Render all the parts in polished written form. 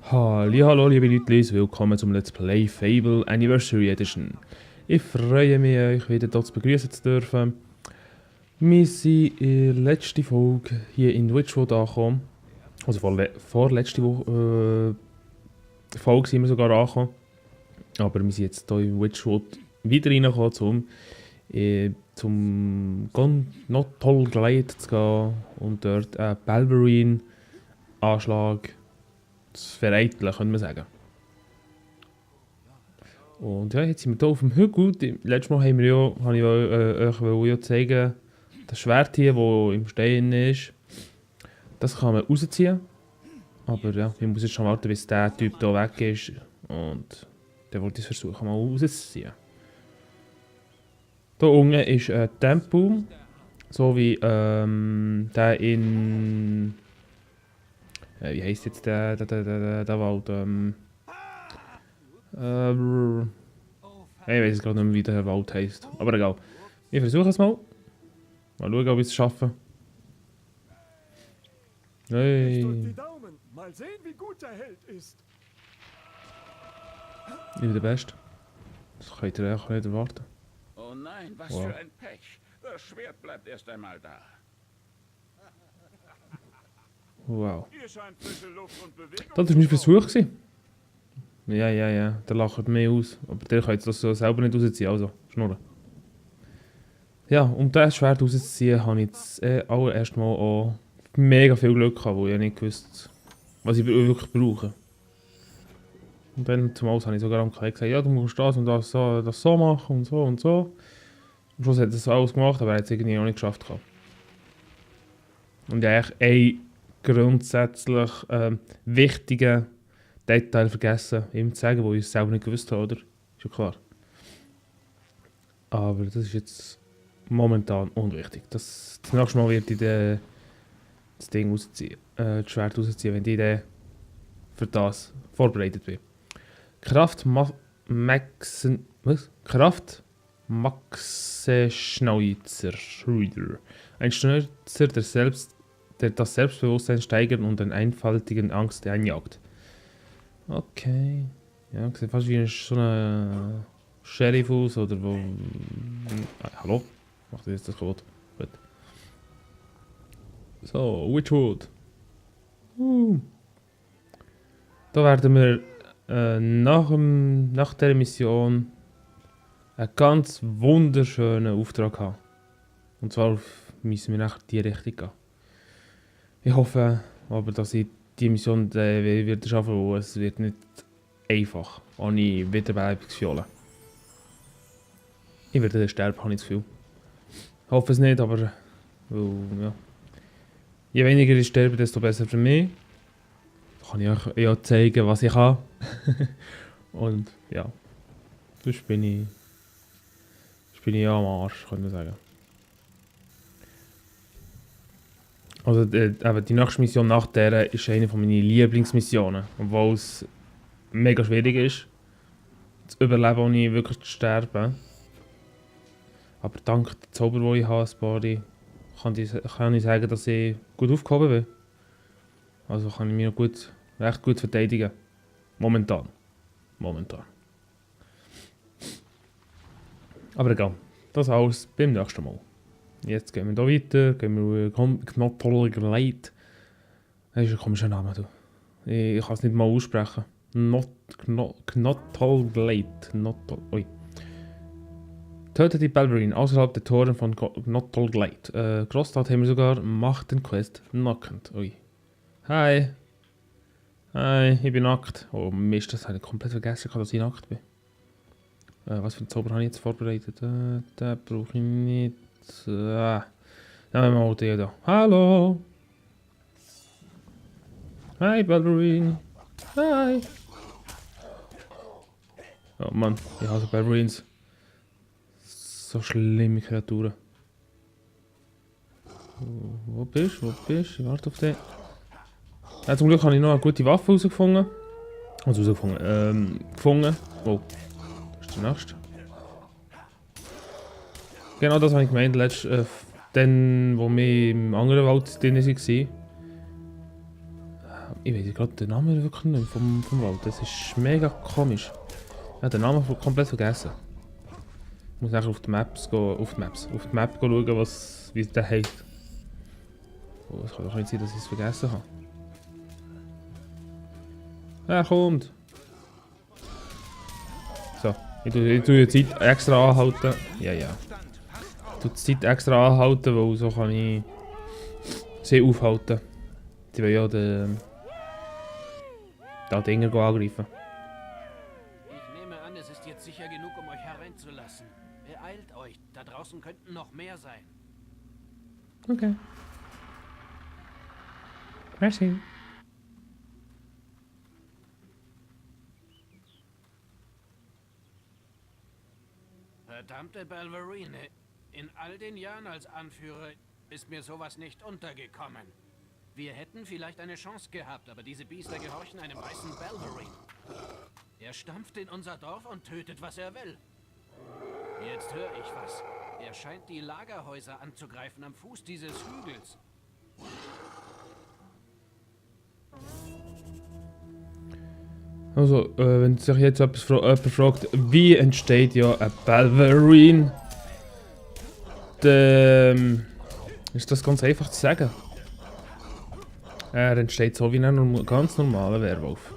Hallo liebe Leute, willkommen zum Let's Play Fable Anniversary Edition. Ich freue mich, euch wieder hier zu begrüßen zu dürfen. Wir sind in der letzten Folge hier in Witchwood angekommen. Also vorletzte Folge sind wir sogar angekommen. Aber wir sind jetzt hier in Witchwood wieder reingekommen, zum Gonnottol Glade zu gehen und dort einen Balverine-Anschlag zu vereiteln, könnte man sagen. Und ja, jetzt sind wir hier auf dem Hügel. Letztes Mal habe ich euch zeigen, das Schwert hier, das im Stein ist, das kann man rausziehen. Aber ja, ich muss jetzt schon warten, bis der Typ hier weg ist. Und dann wollte ich es versuchen, mal rauszuziehen. Hier unten ist ein Tempel, so wie der in... wie heisst jetzt der Wald? Ich weiß gerade nicht mehr, wie der Wald heisst. Aber egal. Ich versuche es mal. Mal schauen, ob ich es schaffe. Ich drück Hey, die Daumen. Mal sehen, wie gut der Held ist. ich bin der Beste. Das könnt ihr auch nicht erwarten. Oh nein, was Wow. für ein Pech. Das Schwert bleibt erst einmal da. Wow. Hier scheint frische Luft und Bewegung. Das war mein Versuch. Ja. Der lacht mich aus. Aber der kann jetzt das so selber nicht rausziehen. Also, schnurren. Ja, um das Schwert rauszuziehen, habe ich jetzt allererst mal auch mega viel Glück gehabt, weil ich nicht gewusst, was ich wirklich brauche. Und dann zum Aus habe ich sogar am Kai gesagt, ja, du musst das und das so machen und so und so. Am Schluss hat er das alles gemacht, aber er hat es irgendwie noch nicht geschafft gehabt. Und ich habe eigentlich einen grundsätzlich wichtigen Detail vergessen, ihm zu sagen, wo ich es selber nicht gewusst habe, oder? Ist ja klar. Aber das ist jetzt momentan unwichtig. Das nächste Mal wird ich das Ding rausziehen, das Schwert rausziehen, wenn ich dann für das vorbereitet bin. Kraft Maxe Schnauzer. Ein Schnauzer, der das Selbstbewusstsein steigert und den einfaltigen Angst einjagt. Okay. Ja, sieht fast wie so ein Sheriff aus oder wo. Hallo? Macht jetzt das kaputt? Gut. So, Witchwood. Da werden wir nach der Mission einen ganz wunderschönen Auftrag haben. Und zwar müssen wir nach die Richtung gehen. Ich hoffe aber, dass ich die Mission wird schaffen, weil es wird nicht einfach, ohne Wiederbelebungsfiolen. Ich werde dann sterben, habe ich das Gefühl. Ich hoffe es nicht, aber ja. Je weniger ich sterbe, desto besser für mich. Da kann ich euch ja zeigen, was ich kann. Und ja, sonst bin ich ja am Arsch, könnte man sagen. Also eben die nächste Mission nach der ist eine meiner Lieblingsmissionen. Obwohl es mega schwierig ist, zu überleben, ohne wirklich zu sterben. Aber dank der Zauber, die ich habe, Body, kann ich sagen, dass ich gut aufgehoben bin. Also kann ich mich noch recht gut verteidigen. Momentan. Aber egal, das alles beim nächsten Mal. Jetzt gehen wir hier weiter, gehen wir Knottol Glade. Das ist ein komischer Name, du. Ich kann es nicht mal aussprechen. Knottol Glade. Ui. Töte die Balverine außerhalb der Toren von Knottol Glade. Großstadt haben wir sogar, macht den Quest nackend. Ui. Hi, ich bin nackt. Oh Mist, das habe ich komplett vergessen, dass ich nackt bin. Was für einen Zauber habe ich jetzt vorbereitet? Den brauche ich nicht. Dann haben wir mal den da. Hallo! Hi, Balverine! Hi! Oh Mann, ich hasse Balverines. So schlimme Kreaturen. Wo bist du? Ich warte auf den. Ja, zum Glück habe ich noch eine gute Waffe gefunden. Gefunden. Oh, das ist der nächste. Genau das habe ich gemeint, dann, wo wir im anderen Wald drin waren. Ich weiß gerade den Namen wirklich nicht vom Wald. Das ist mega komisch. Ich habe den Namen komplett vergessen. Ich muss nachher auf die Maps gehen, auf die Map schauen, wie der heisst. Oh, es kann doch nicht sein, dass ich es vergessen habe. Er kommt! So, ich tue die Zeit extra anhalten. Ja, ja. Ich tue die Zeit extra anhalten, weil so kann ich sie aufhalten. Die wollen ja da Dinger angreifen. Ich nehme an, es ist jetzt sicher genug, um euch hereinzulassen. Beeilt euch, da draußen könnten noch mehr sein. Okay. Merci. Verdammte Balverine, in all den Jahren als Anführer ist mir sowas nicht untergekommen. Wir hätten vielleicht eine Chance gehabt, aber diese Biester gehorchen einem weißen Balverine. Er stampft in unser Dorf und tötet, was er will. Jetzt höre ich was. Er scheint die Lagerhäuser anzugreifen am Fuß dieses Hügels. Also, wenn sich jetzt jemand fragt, wie entsteht ja ein Balverine, dann ist das ganz einfach zu sagen. Er entsteht so wie ein ganz normaler Werwolf.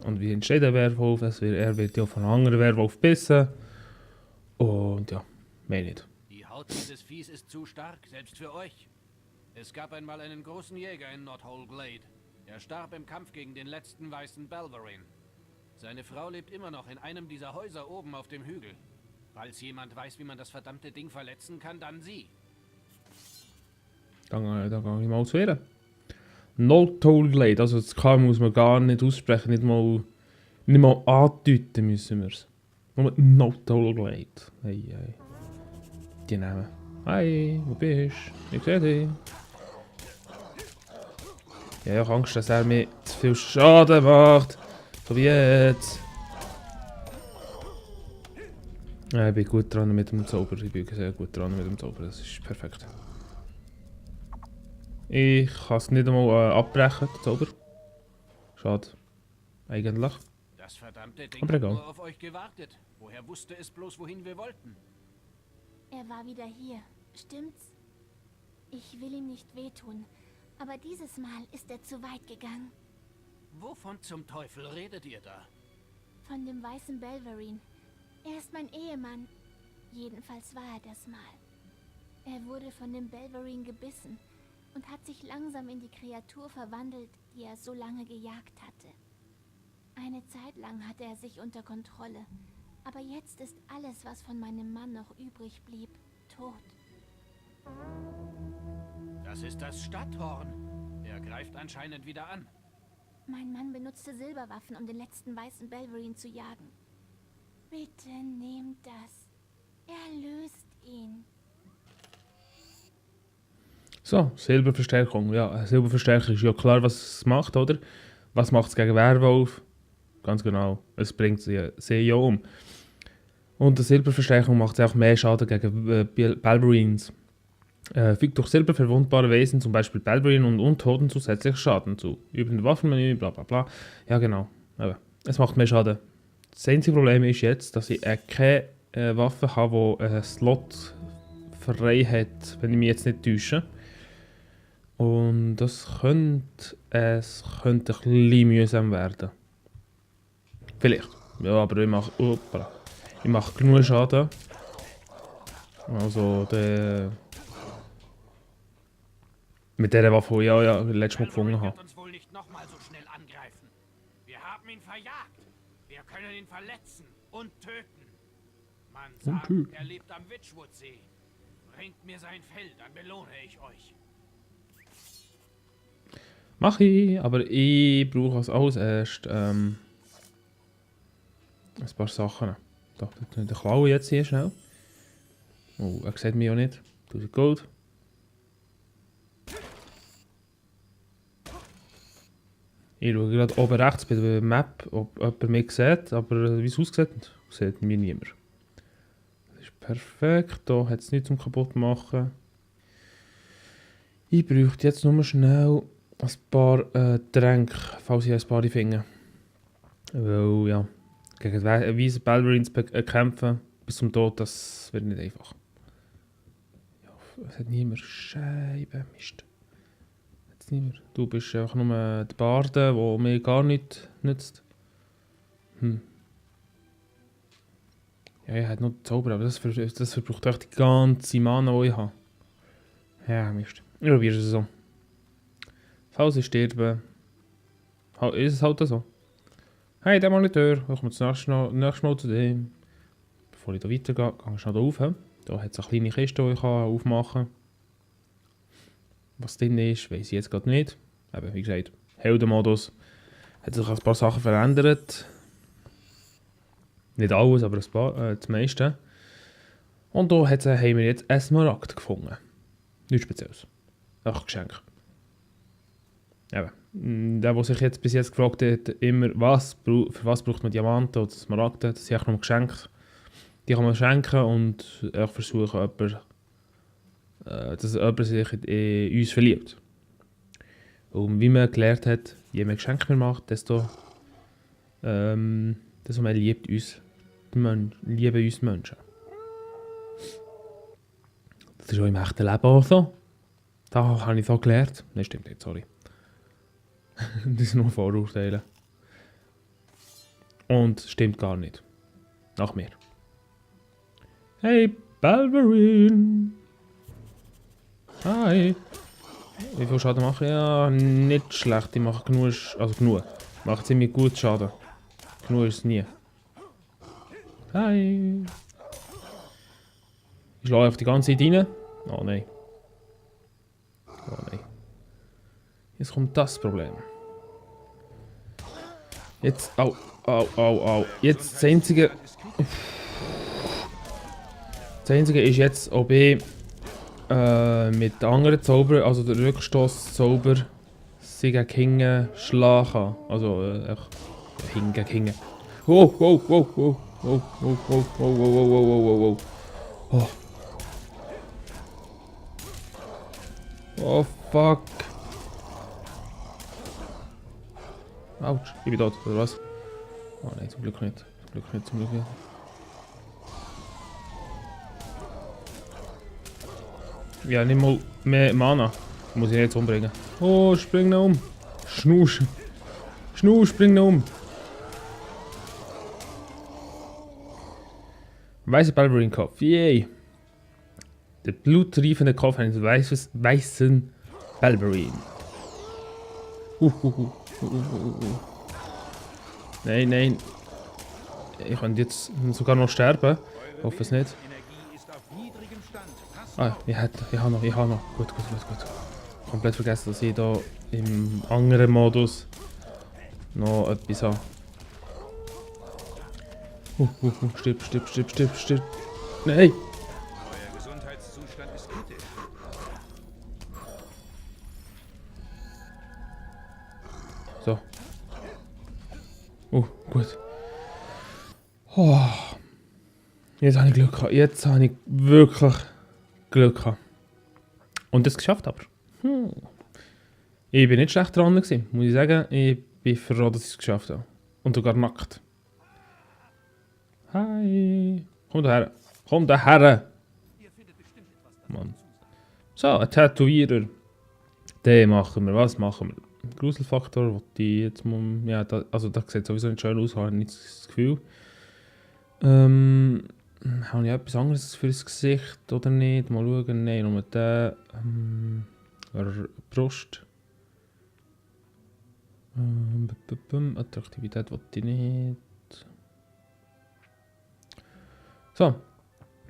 Und wie entsteht ein Werwolf? Er wird ja von einem anderen Werwolf gebissen. Und ja, mehr nicht. Die Haut dieses Viehs ist zu stark, selbst für euch. Es gab einmal einen großen Jäger in Knothole Glade. Er starb im Kampf gegen den letzten weißen Balverine. Seine Frau lebt immer noch in einem dieser Häuser oben auf dem Hügel. Falls jemand weiß, wie man das verdammte Ding verletzen kann, dann sie. Dann gehe ich mal zu ihr. Knothole Glade, also das K muss man gar nicht aussprechen, nicht mal andeuten müssen wir es. Nur Knothole Glade. Hey, hey. Die Namen. Hi, wo bist du? Ich sehe dich. Ja, ich habe Angst, dass er mir zu viel Schaden macht. So wie jetzt. Ja, ich bin gut dran mit dem Zauber. Ich bin sehr gut dran mit dem Zauber. Das ist perfekt. Ich kann es nicht einmal abbrechen, den Zauber. Schade. Eigentlich. Das verdammte Ding Aber hat egal. nur auf euch gewartet. Woher wusste es bloß, wohin wir wollten? Er war wieder hier. Stimmt's? Ich will ihm nicht wehtun, aber dieses Mal ist er zu weit gegangen. Wovon zum Teufel redet ihr da? Von dem weißen Balverine. Er ist mein Ehemann. Jedenfalls war er das mal. Er wurde von dem Balverine gebissen und hat sich langsam in die Kreatur verwandelt, die er so lange gejagt hatte. Eine Zeit lang hatte er sich unter Kontrolle, aber jetzt ist alles, was von meinem Mann noch übrig blieb, tot. Das ist das Stadthorn. Er greift anscheinend wieder an. Mein Mann benutzte Silberwaffen, um den letzten weißen Balverine zu jagen. Bitte nehmt das. Erlöst ihn. So, Silberverstärkung. Ja, Silberverstärkung ist ja klar, was es macht, oder? Was macht es gegen Werwolf? Ganz genau, es bringt sie ja um. Und die Silberverstärkung macht auch mehr Schaden gegen Balverines. Fügt durch Silber verwundbare Wesen, zum Beispiel Balverine und Untoten, zusätzlich Schaden zu. Über den Waffenmenü, bla bla bla. Ja genau, aber es macht mehr Schaden. Das einzige Problem ist jetzt, dass ich keine Waffe habe, die einen Slot frei hat, wenn ich mich jetzt nicht täusche. Und das könnte ein bisschen mühsam werden. Vielleicht. Ja, aber ich mache genug Schaden. Also mit der Waffe, die ich ja letztes Mal gefunden habe. Wird uns wohl nicht nochmal so schnell angreifen. Wir haben ihn verjagt. Wir können ihn verletzen und töten. Man sagt, er lebt am Witchwood-See. Bringt mir sein Fell, dann belohne ich euch. Mach ich, aber ich brauche als allererst ein paar Sachen. Doch, den Klaue jetzt hier schnell. Oh, er sieht mich auch nicht. 1000 Gold. Ich schaue gerade oben rechts bei der Map, ob jemand mich sieht, aber wie es aussieht, sieht mich niemand. Das ist perfekt, hier hat es nichts zum kaputt machen. Ich bräuchte jetzt nur schnell ein paar Tränke, falls ich ein paar finde. Weil, ja, gegen weise Balverines kämpfen bis zum Tod, das wird nicht einfach. Ja, es hat niemand Scheiben, Mist. Hat's niemand. Du bist einfach nur der Barde, der mir gar nicht nützt. Ja, ich hätte noch den Zauber, aber das verbraucht echt die ganze Mana, die ich habe. Ja, Mist. Ich probiere es so. Falls ich sterbe, ist es halt so. Hey, der Monitor, ich komme das nächste Mal zu dem. Bevor ich da weitergehe, gehe ich schnell da rauf. Da hat es eine kleine Kiste, die ich aufmachen kann. Was drin ist, weiß ich jetzt gerade nicht. Aber wie gesagt, Heldenmodus hat sich ein paar Sachen verändert. Nicht alles, aber ein paar, das meiste. Und da haben wir jetzt einen Smaragd gefunden. Nichts Spezielles. Ach, Geschenk. Eben. Der sich jetzt bis jetzt gefragt hat, immer, für was braucht man Diamanten oder Smaragden, das sind eigentlich nur Geschenke. Die kann man schenken und ich versuche, dass jemand sich in uns verliebt. Und wie man gelernt hat, je mehr Geschenke man macht, desto mehr liebt uns lieben uns Menschen. Das ist auch im echten Leben auch so. Da habe ich so gelernt. Nein, stimmt nicht, sorry. Das sind nur Vorurteile. Und stimmt gar nicht. Nach mir. Hey, Balverine! Hi! Wie viel Schaden mache ich? Ja, nicht schlecht. Ich mache genug. Also genug. Ich mache ziemlich gut Schaden. Genug ist es nie. Hi! Ich schlage auf die ganze Zeit rein. Oh nein. Oh nein. Jetzt kommt das Problem. Jetzt. Au, au, au, au. Jetzt das Einzige. Das Einzige ist jetzt, ob ich mit anderen Zauber, also der Rückstoß-Zauber, sie gegen Hinge schlagen kann. Also, Hinge gegen Hinge. Oh, oh, oh, oh, oh, oh, oh, oh, oh, oh, oh, oh, oh, oh. Oh, fuck. Autsch, ich bin tot, oder was? Oh nein, zum Glück nicht. Zum Glück nicht, zum Glück nicht. Ja, nicht mal mehr Mana. Muss ich jetzt umbringen. Oh, spring noch um. Schnusch. Schnusch, spring noch um. Weißer Balverine-Kopf. Yay. Der bluttriefende Kopf eines weißen Balverine. Nein, nein. Ich kann jetzt sogar noch sterben. Ich hoffe es nicht. Ah, ich habe noch. Gut. Komplett vergessen, dass ich da im anderen Modus noch etwas habe. Stirb. Nein! Euer Gesundheitszustand ist kritisch. So. Gut. Oh. Jetzt habe ich Glück gehabt. Jetzt habe ich wirklich Glück gehabt. Und das geschafft aber. Ich bin nicht schlecht dran gewesen, muss ich sagen. Ich bin froh, dass ich es geschafft habe. Und sogar nackt. Hi. Komm daher. Mann. So, ein Tätowierer. Den machen wir. Was machen wir? Gruselfaktor, wo die jetzt mal. Ja, also das sieht sowieso nicht schön aus, habe ich nicht das Gefühl. Habe ich etwas anderes für das Gesicht oder nicht? Mal schauen. Nein, nur der. Brust. Attraktivität wollte ich nicht. So.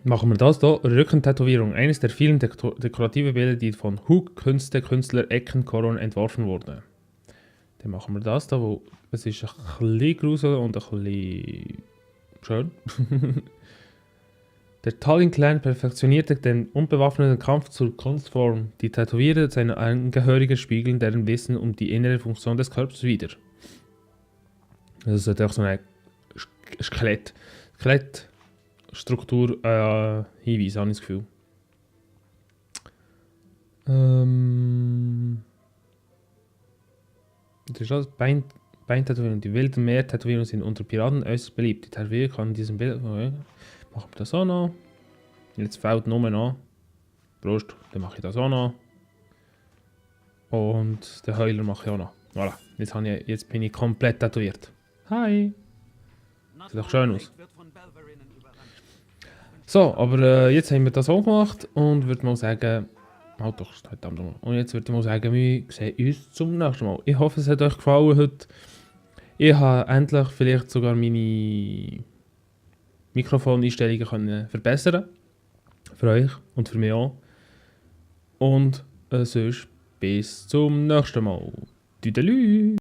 Machen wir das hier. Rückentätowierung. Eines der vielen dekorativen Bilder, die von Künstler Eckenkoron entworfen wurden. Dann machen wir das hier, wo es ist ein bisschen gruselig und ein bisschen schön. Der Tallinn-Clan perfektionierte den unbewaffneten Kampf zur Kunstform. Die Tätowierer seiner Angehörigen spiegeln deren Wissen um die innere Funktion des Körpers wider. Das ist auch so eine Skelettstruktur, Hinweis, habe ich das Gefühl. Und das ist das Bein-Tätowierung und die wilden Meer-Tätowierungen sind unter Piraten äußerst beliebt. Die Tätowierung kann in diesem Bild... Okay. Machen wir das auch noch. Jetzt fällt nur noch Brust, dann mache ich das auch noch. Und den Heuler mache ich auch noch. Voilà, jetzt bin ich komplett tätowiert. Hi! Sieht doch schön aus. So, aber jetzt haben wir das auch gemacht und würde mal sagen... Halt doch, verdammt nochmal. Und jetzt würde ich mal sagen, wir sehen uns zum nächsten Mal. Ich hoffe, es hat euch gefallen heute. Ich habe endlich vielleicht sogar meine Mikrofoneinstellungen können verbessern. Für euch und für mich auch. Und sonst bis zum nächsten Mal. Tüdelü!